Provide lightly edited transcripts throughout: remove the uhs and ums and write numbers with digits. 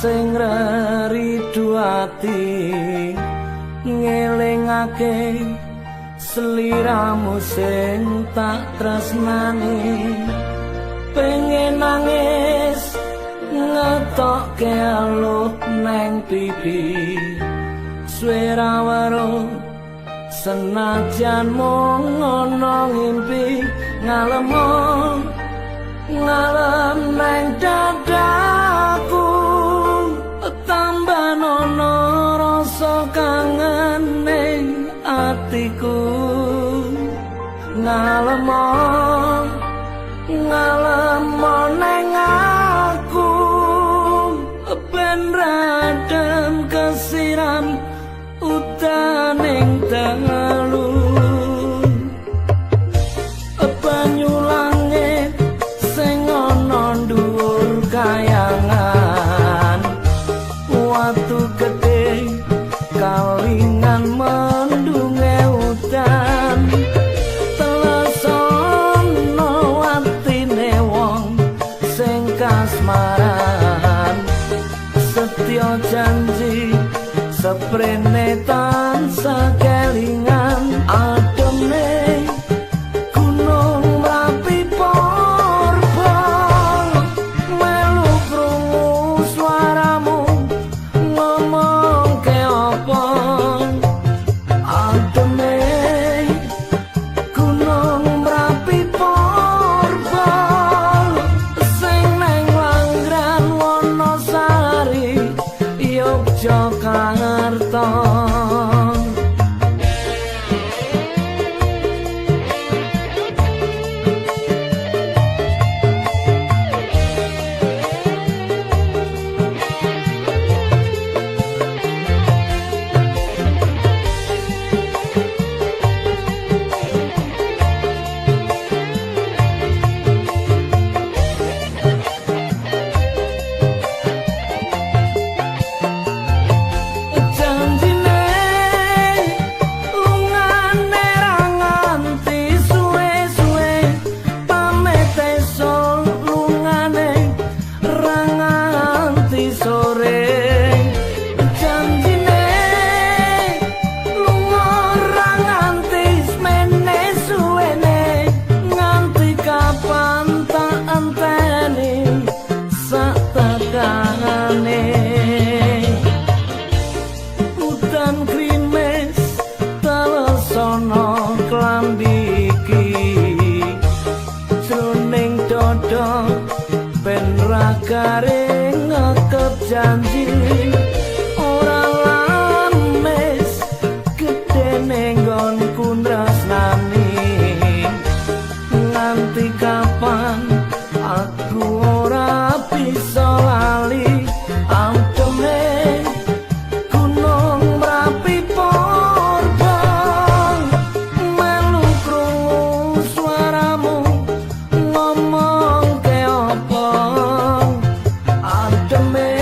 sing ridu ati ngelingake sliramu sing tak tresnani pengen nangis ngetokke alut neng pipi swara weruh senajan mung ana ngimpi ngalem neng dadaku tambah ana rasa kangen ning atiku ngalem neng aku ben radem kesiram utaning dalu banyu langit sing ana dhuwur kayangan watu gedhe kalingan mendunge udan telesono watine wong sing kasmaran setya janji seprene tansah kelingan ademe gunung merapi porbol melu krungu suaramu ngomong ke apa ademe gunung merapi porbol sing neng Langran Wonosari Yogyakarta garing ngekep janji ora lames gedhe nenggonku nresnani nganti kapan aku ora bisa lali anteme gunung merapi porbol melu krungu suaramu ngomong ke apa ademe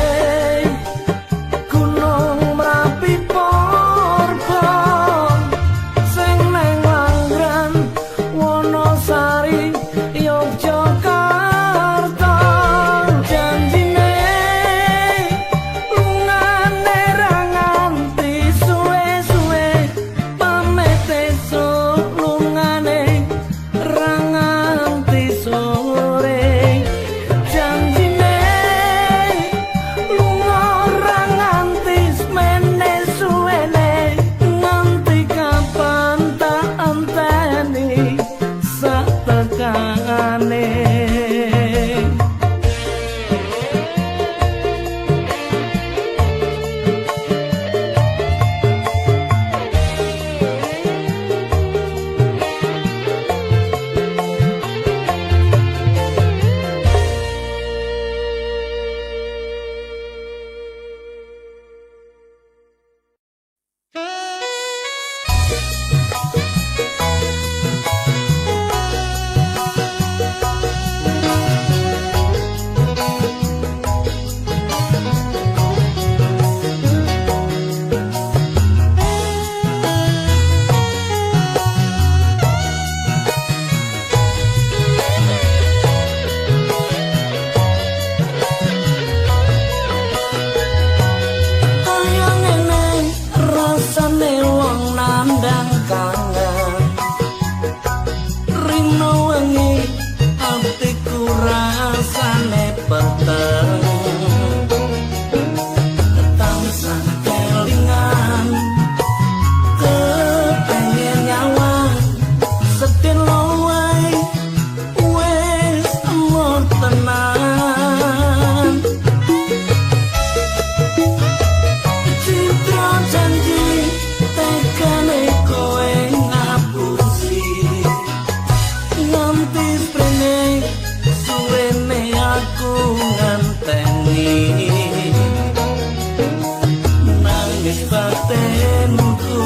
batinku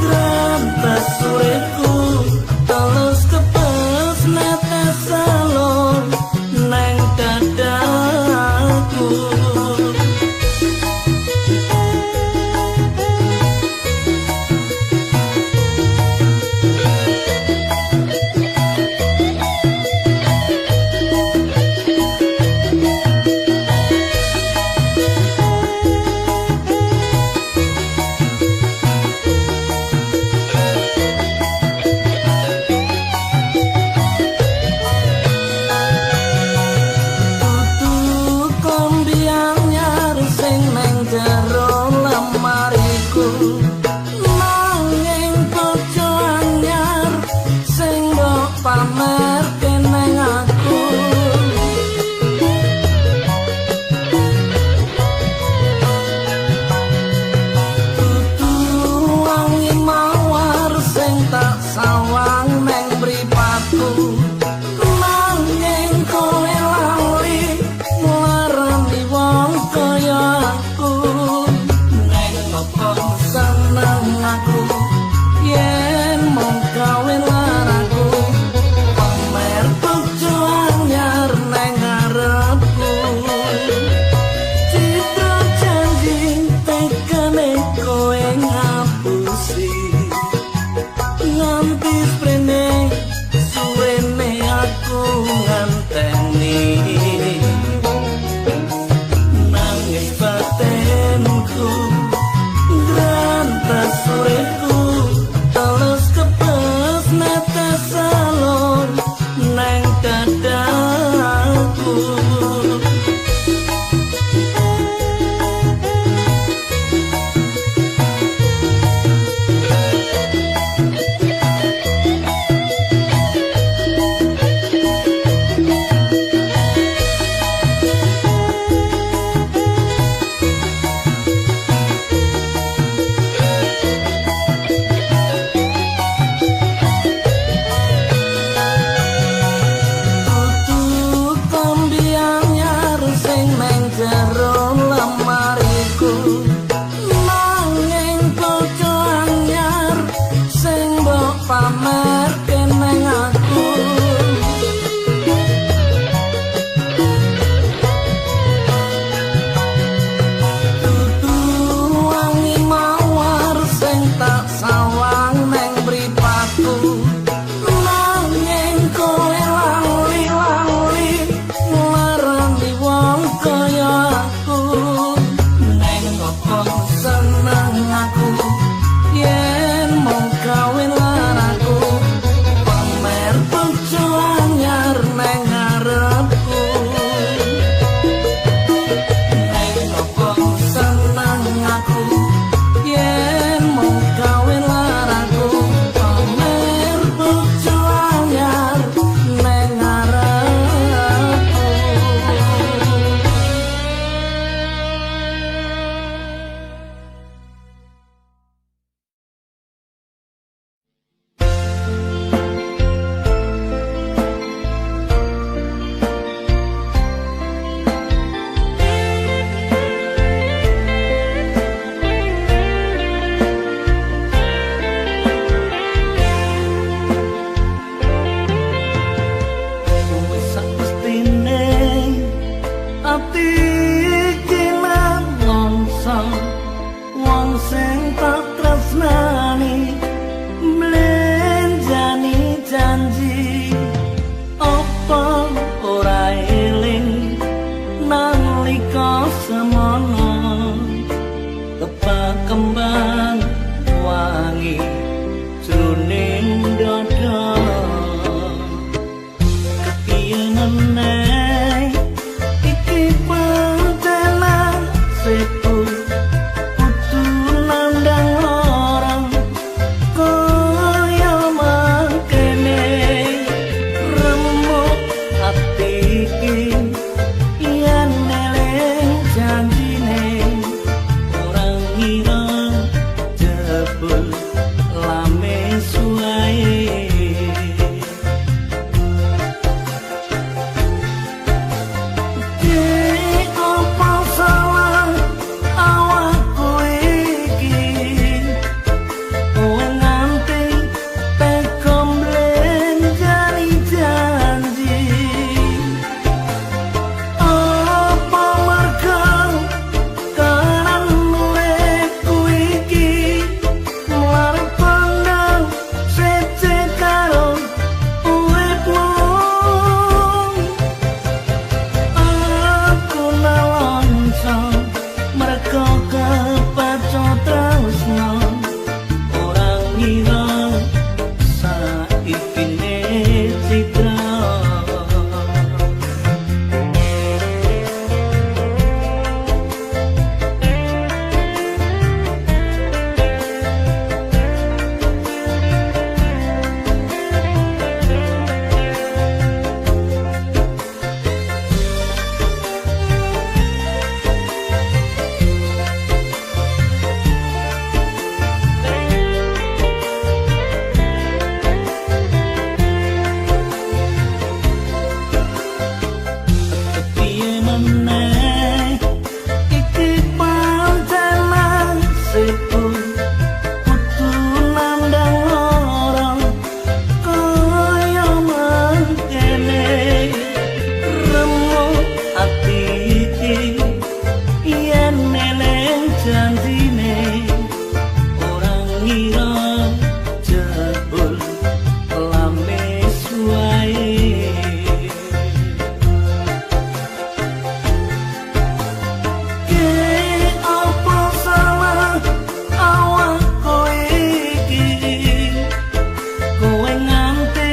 grantas sureku terus kepes netes salon neng dadaku pamer keneng aku tutu wangi mawar sing tak sawang neng mripatku nanging kowe lali nglarani wong kaya aku neng apa seneng aku yen mung kawin laraku nganti sprene suwene aku nganteni nangis batinku grantas sureku terus kepes netes salon neng dadaku pamer keneng aku tutu wangi mawar sing tak sawang neng mripatku nanging kowe lali nglarani wong kaya aku neng apa seneng aku yen mung kawin kembang wangi jroning dada kepiye iki pantenan sepu kudu nandang orang kaya mangkene remuk ati iki yen neleng janjine orang ngira jebul lame suwae iki ngira jebul lames wae. Ke apa salah awak kowe iki, kowe nganti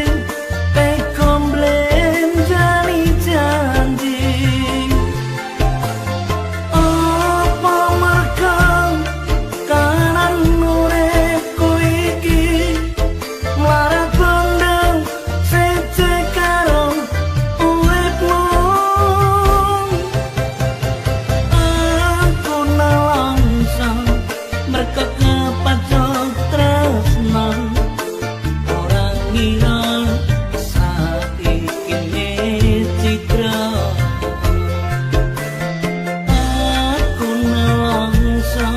teko mblenjani janji. Apa mergo kanan uripku iki mlarat bondong sece karo uripmu. Aku nelongso mergo kepancuk tresno, ora ngira saikine citra. Aku nelongso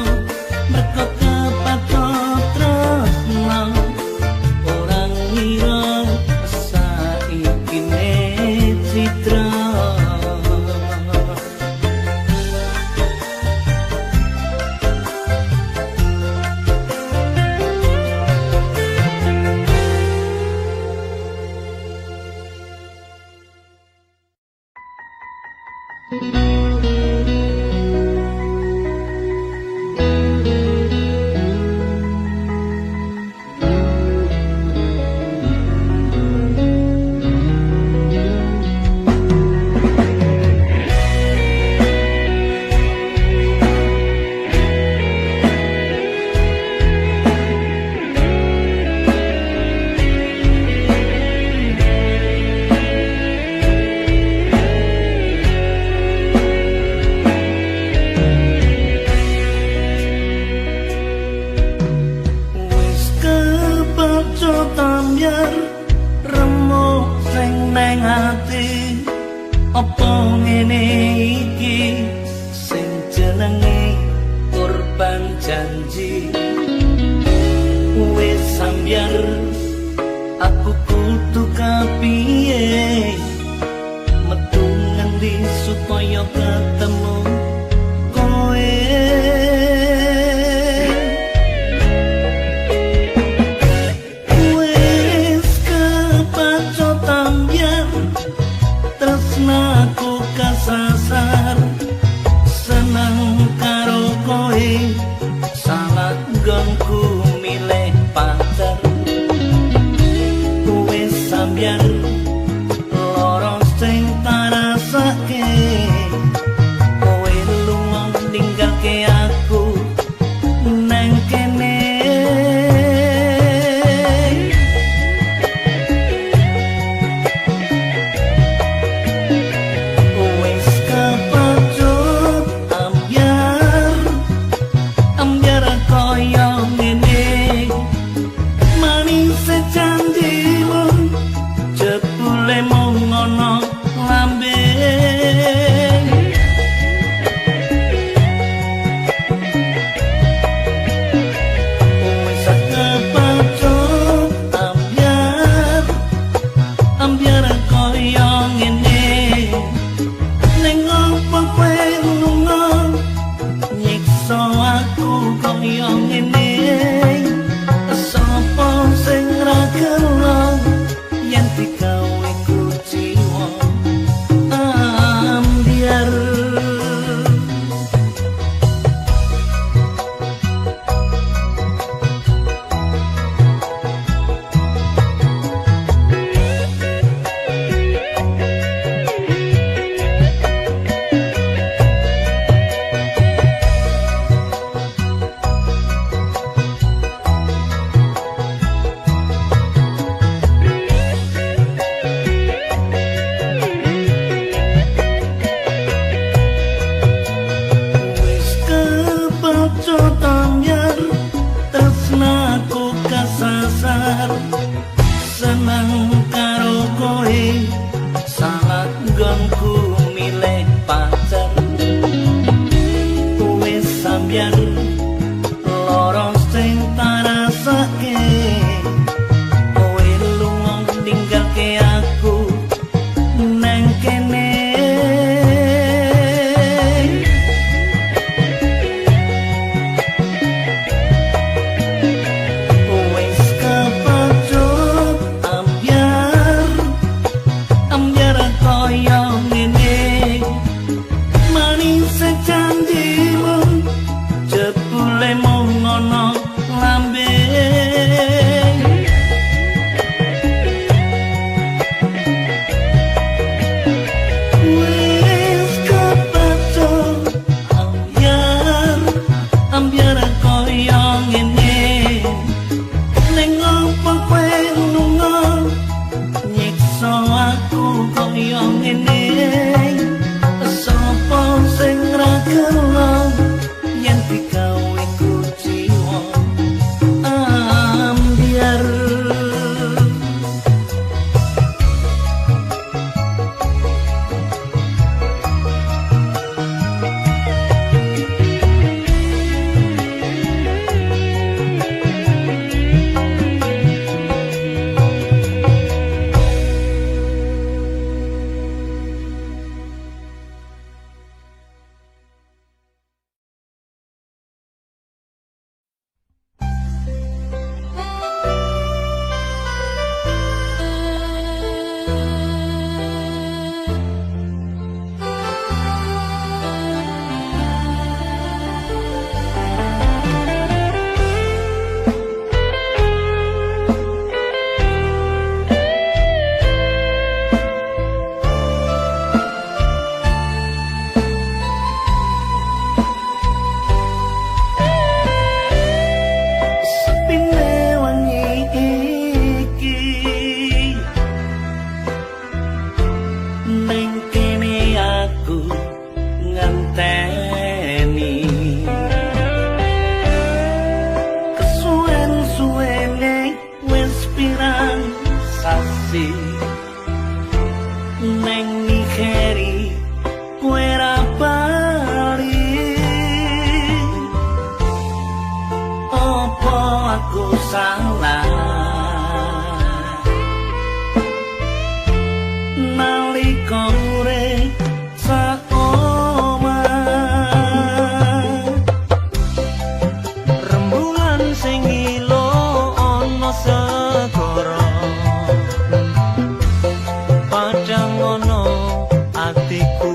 mergo kepancuk tresno, ora ngira saikine citra. Wis kepancuk tambyar remuk sing nang ati, apa ngene iki sing jenenge korban janji. Wis sambyar aku kudu kapiye, metu ngendi supaya ketemu kowe. Wis kepancuk tambyar tresnaku kasasar, seneng karo kowe salah nggonku milih pacar. Wis sambyar lara sing tarasake, kowe lunga ninggalke aku nang kene. Wis kepancuk ambyar, ambyar koyo ngene. salah nalika urip saoma rembulan sing ilo ana segara padang ana atiku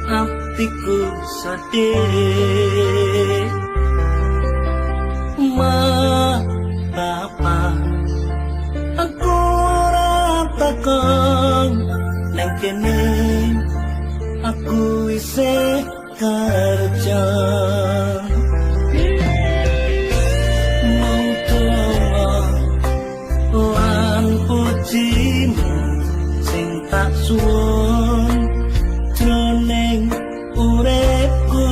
hatiku sedih. Betapa aku ora takon nang kene aku isih kerja. Lan pujimu sing tak suwun jroning uripku.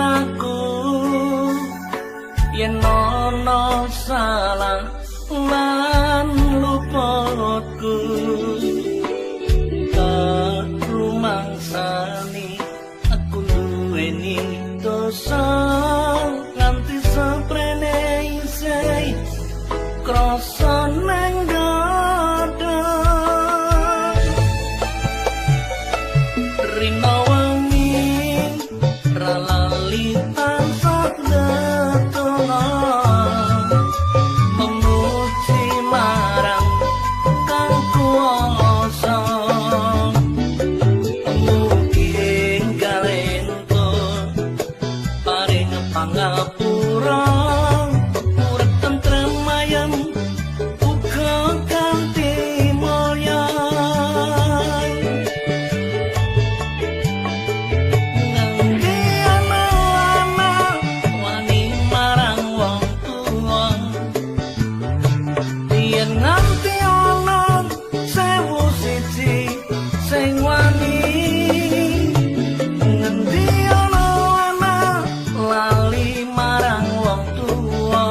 aku yen ana salah lan luputku tak rumangsani aku duweni dosa nganti seprene isih krasa nang dada rina wengi ra lali tansah detona memuji marang kang kuwasa mugi galento paring pangapura urip tentrem ayem uga kanthi mulya nganti ana-ana wani marang wong tuwa yen nganti ana sewu siji sing wani ngendi ana lali marang wong tuwa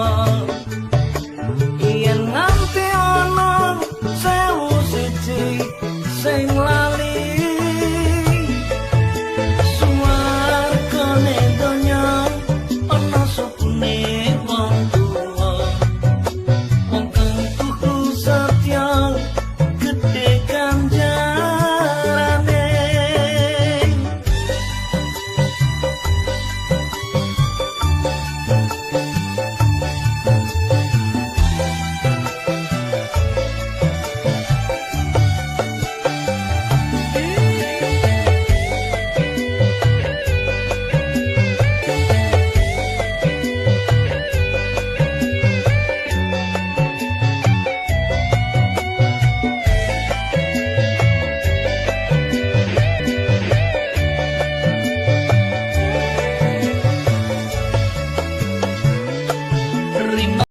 yen nganti ana sewu siji sing lali suwargane donya ana supune wong tuwa wong kang tuku setya gedhe ganjarane rina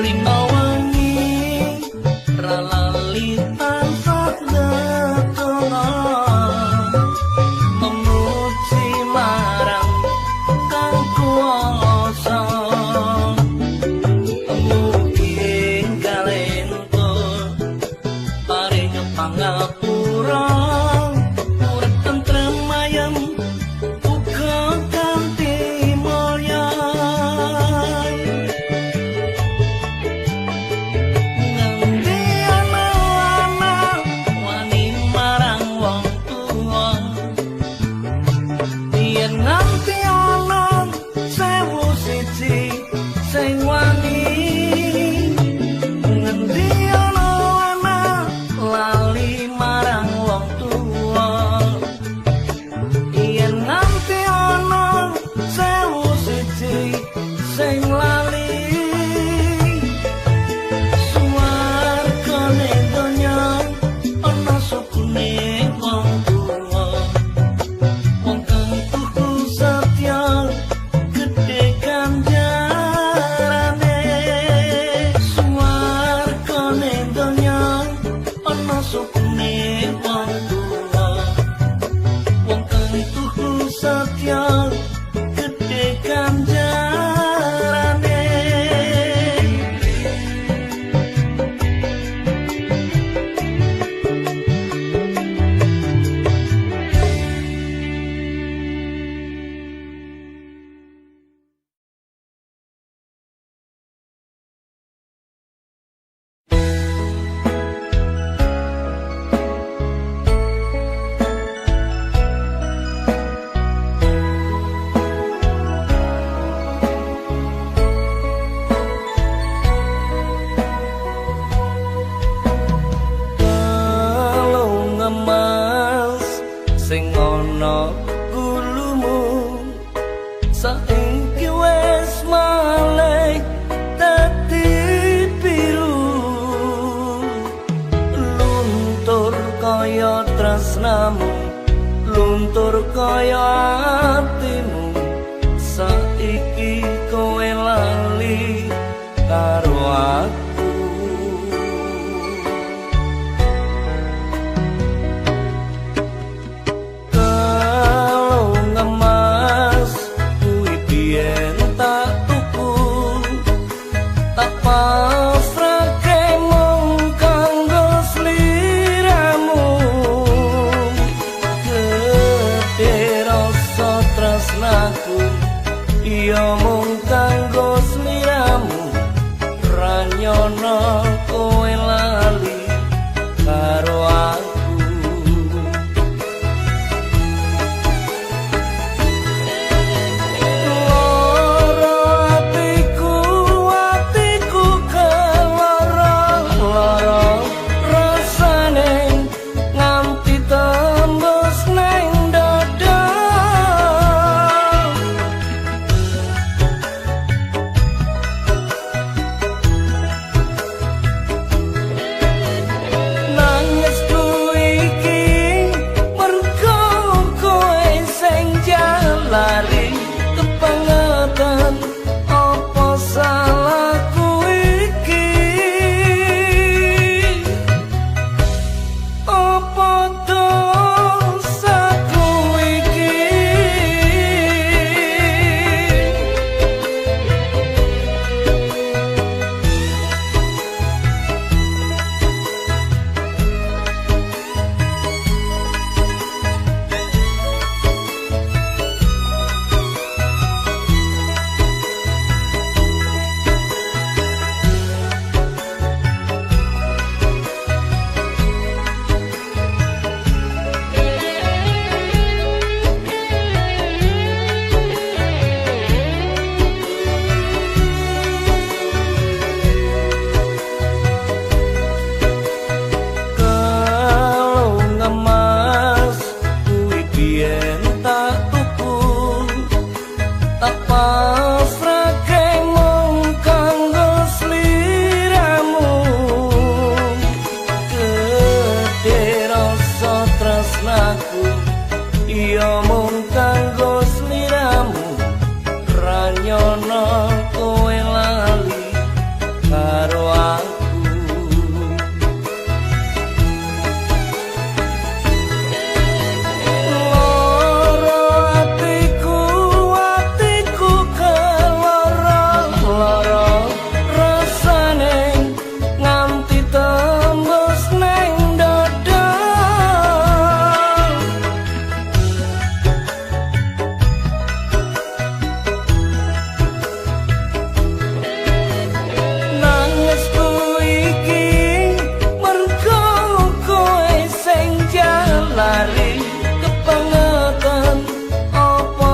rina wengi ra lali tansah detona memuji marang kang kuwasa mugi galento paring pangapura urip tentrem ayem uga kanthi mulya nganti ana-ana wani marang wong tuwa yen nganti ana sewu siji sing wani ngendi ana lali marang wong tuwa yen nganti ana sewu siji sing lali suwargane donya ana supune wong tuwa wong kang tuku setya gedhe ganjarane suwargane donya ana supune wong tuwa wong kang tuku setya gedhe ganjarane kalung emas sing ana gulumu saiki wis malih dadi biru luntur kaya tresnamu luntur kaya atimu saiki kowe lali karo aku iya mung kanggo sliramu ranyono kowe lali karo aku loro atiku keloro rasane nganti tembus neng dada nangisku iki mergo kowe sing jalari kebangetan apa salahku iki apa dosaku iki kalung emas kuwi biyen tak tuku tak pasrahke mung kanggo sliramu gedhe rasa tresnaku iya mung kanggo sliramu ranyono kowe lali karo aku loro atiku keloro rasane nganti tembus neng dada nangisku iki mergo kowe sing jalari kebangetan apa